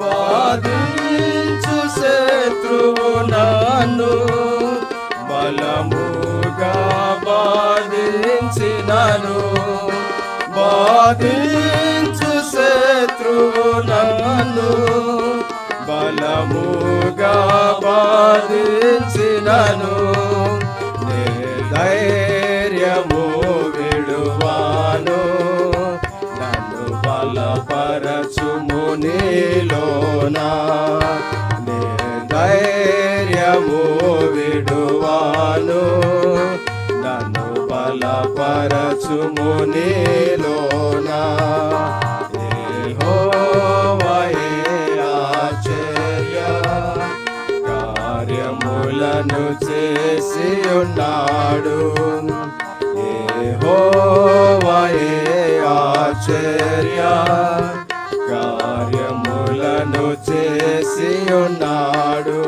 బాధించు శత్రువు నన్ను బలముగా బాధించినను, బాధించు శత్రువు నన్ను బలముగా బాధించినను, ధైర్యము విడువాను, నన్ను బలపరచుము నీలోనా, ధైర్యము విడువాను, నన్ను బలపరచుము నీలోనా. యెహోవాయే ఆశ్చర్య కార్యములను చేసి ఉన్నాడు, యెహోవాయే ఆశ్చర్య కార్యములను చేసి ఉన్నాడు.